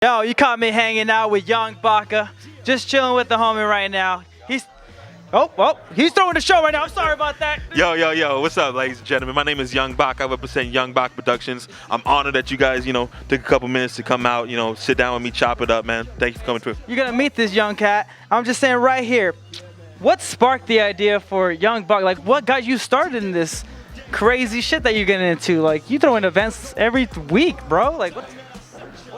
Yo, you caught me hanging out with young Baca. Just chilling with the homie right now. He's throwing the show right now. I'm sorry about that. Yo, what's up, ladies and gentlemen? My name is Young Bach. I represent Young Bach Productions. I'm honored that you guys, took a couple minutes to come out, sit down with me, chop it up, man. Thank you for coming through. You're gonna meet this young cat. I'm just saying right here, what sparked the idea for Young Bach? Like, what got you started in this crazy shit that you're getting into? Like, you throwing events every week, bro. Like, what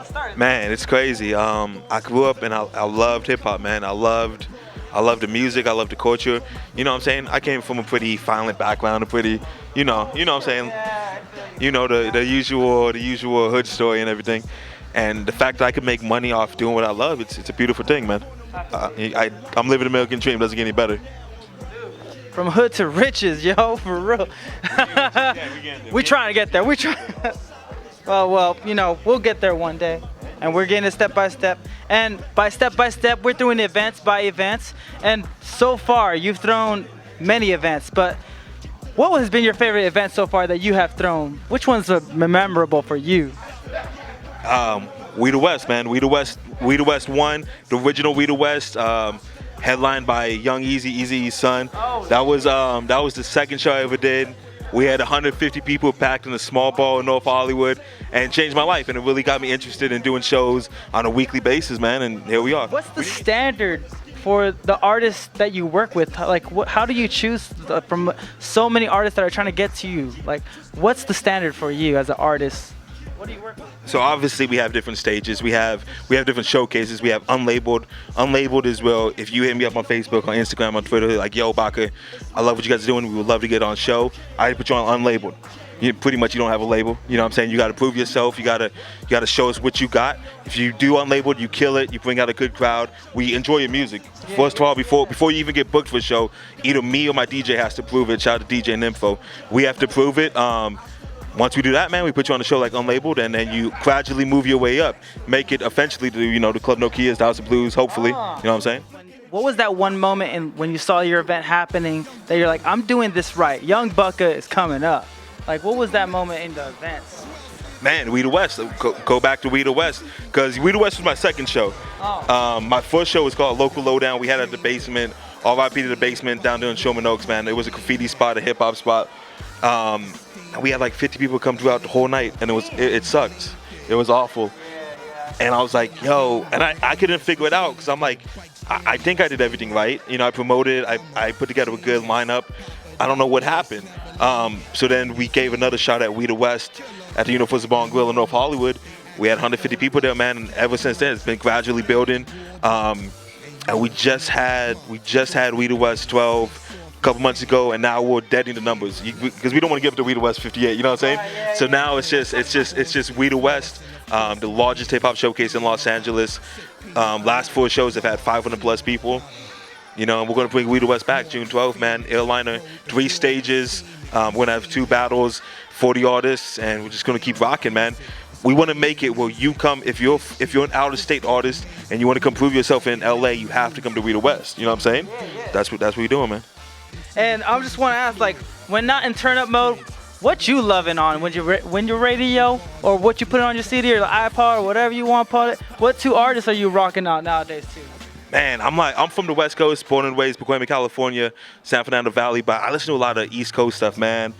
started? Man, it's crazy. I grew up and I loved hip hop, man. I loved the music. I loved the culture. You know what I'm saying? I came from a pretty violent background, a pretty, you know what I'm saying? The usual hood story and everything. And the fact that I could make money off doing what I love, it's a beautiful thing, man. I'm living the American dream. Doesn't get any better. From hood to riches, yo, for real. We trying to get there. We trying. Well, we'll get there one day. And we're getting it step by step. And by step, we're doing events by events. And so far, you've thrown many events. But what has been your favorite event so far that you have thrown? Which one's memorable for you? We the West, man. We the West 1, the original We the West, headlined by Young Eazy-E's son. That was the second show I ever did. We had 150 people packed in a small bar in North Hollywood, and it changed my life, and it really got me interested in doing shows on a weekly basis, man, and here we are. What's the standard for the artists that you work with? Like, how do you choose from so many artists that are trying to get to you? Like, what's the standard for you as an artist? What do you work with? So obviously we have different stages. We have different showcases. We have unlabeled. Unlabeled is, well, if you hit me up on Facebook, on Instagram, on Twitter, like, yo, Baca, I love what you guys are doing. We would love to get on show. I put you on unlabeled. You don't have a label. You know what I'm saying? You got to prove yourself. You got to show us what you got. If you do unlabeled, you kill it. You bring out a good crowd. We enjoy your music. First of all, before you even get booked for a show, either me or my DJ has to prove it. Shout out to DJ and Info. We have to prove it. Once we do that, man, we put you on the show like unlabeled, and then you gradually move your way up. Make it eventually to, the Club Nokia's, the House of Blues, hopefully. You know what I'm saying? What was that one moment when you saw your event happening that you're like, I'm doing this right. Young Baca is coming up. Like, what was that moment in the events? Man, We the West. Go back to We the West, because We the West was my second show. My first show was called Local Lowdown. We had it at the basement. RIP to the basement down there in Sherman Oaks, man. It was a graffiti spot, a hip hop spot. We had like 50 people come throughout the whole night, and it sucked. It was awful. And I was like, yo, and I couldn't figure it out, because I'm like, I think I did everything right. I promoted, I put together a good lineup. I don't know what happened. So then we gave another shot at We the West at the Universal Bar and Grill in North Hollywood. We had 150 people there, man, and ever since then it's been gradually building. And we just had We the West 12 a couple months ago, and now we're deading the numbers because we don't want to give it to We the West 58. You know what I'm saying? So now it's just We the West, the largest hip hop showcase in Los Angeles. Last 4 shows have had 500 plus people. And we're gonna bring We the West back June 12th, man. Airliner, 3 stages. We're gonna have 2 battles, 40 artists, and we're just gonna keep rocking, man. We want to make it where you come, if you're an out-of-state artist and you want to come prove yourself in LA, you have to come to We the West. You know what I'm saying? Yeah. That's what you're doing, man. And I just want to ask, like, when not in turn-up mode, what you loving on when your radio, or what you put on your CD or the iPod or whatever you want to put it? What 2 artists are you rocking out nowadays too? Man, I'm from the West Coast, born and raised, Pacoima, California, San Fernando Valley, but I listen to a lot of East Coast stuff, man.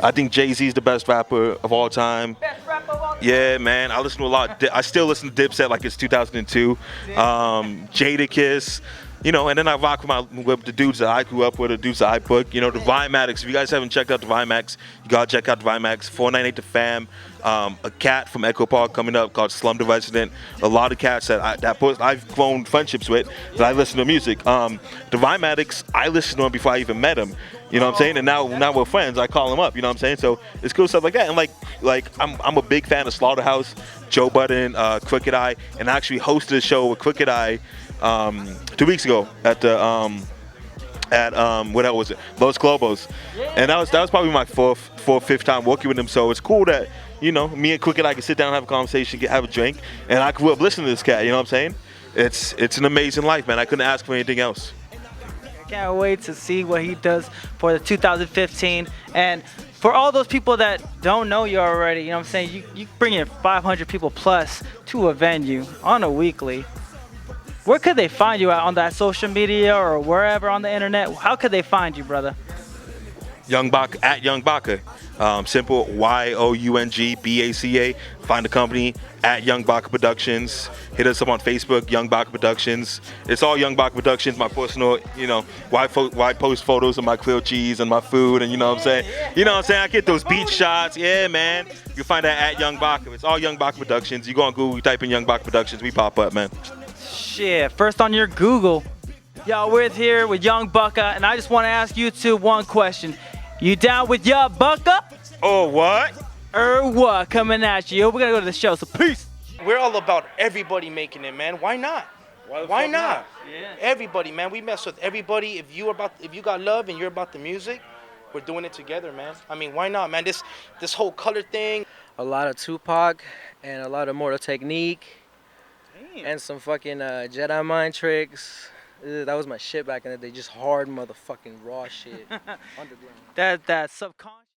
I think Jay-Z's the best rapper of all time. Best rapper of all time? Yeah, man. I listen to a lot. I still listen to Dipset like it's 2002. Jadakiss. And then I rock with the dudes that I grew up with, the dudes that I book. The Vimatics. If you guys haven't checked out the Vimatics, you gotta check out the Vimatics. 498 The Fam. A cat from Echo Park coming up called Slum the Resident. A lot of cats that I've grown friendships with that I listen to music. The Vimatics, I listened to him before I even met him. You know what I'm saying? And now we're friends. I call him up. You know what I'm saying? So it's cool stuff like that. And like I'm a big fan of Slaughterhouse, Joe Budden, Crooked Eye, and I actually hosted a show with Crooked Eye 2 weeks ago at the what was it? Los Globos. And that was probably my fourth, 5th time working with him. So it's cool that me and Crooked Eye can sit down and have a conversation, have a drink, and I grew up listening to this cat. You know what I'm saying? It's an amazing life, man. I couldn't ask for anything else. Can't wait to see what he does for the 2015. And For all those people that don't know you already, you know what I'm saying? You bring in 500 people plus to a venue on a weekly. Where could they find you at on that social media or wherever on the internet? How could they find you, brother? Young Baca at Young Baca. Simple YOUNGBACA. Find the company at Young Baca Productions. Hit us up on Facebook, Young Baca Productions. It's all Young Baca Productions. My personal, why post photos of my grilled cheese and my food, and you know what I'm saying? You know what I'm saying? I get those beach shots. Yeah, man. You find that at Young Baca. It's all Young Baca Productions. You go on Google, you type in Young Baca Productions, we pop up, man. Shit, first on your Google. Y'all, we're here with Young Baca, and I just want to ask you two one question. You down with Young Baca? Oh, what? What? Coming at you. We're gonna go to the show, so peace. We're all about everybody making it, man. Why not? Why not? Yeah. Everybody, man. We mess with everybody. If you got love and you're about the music, we're doing it together, man. I mean, why not, man? This whole color thing. A lot of Tupac and a lot of Mortal Technique. Damn. And some fucking Jedi mind tricks. That was my shit back in the day. Just hard motherfucking raw shit. Underground. That subconscious.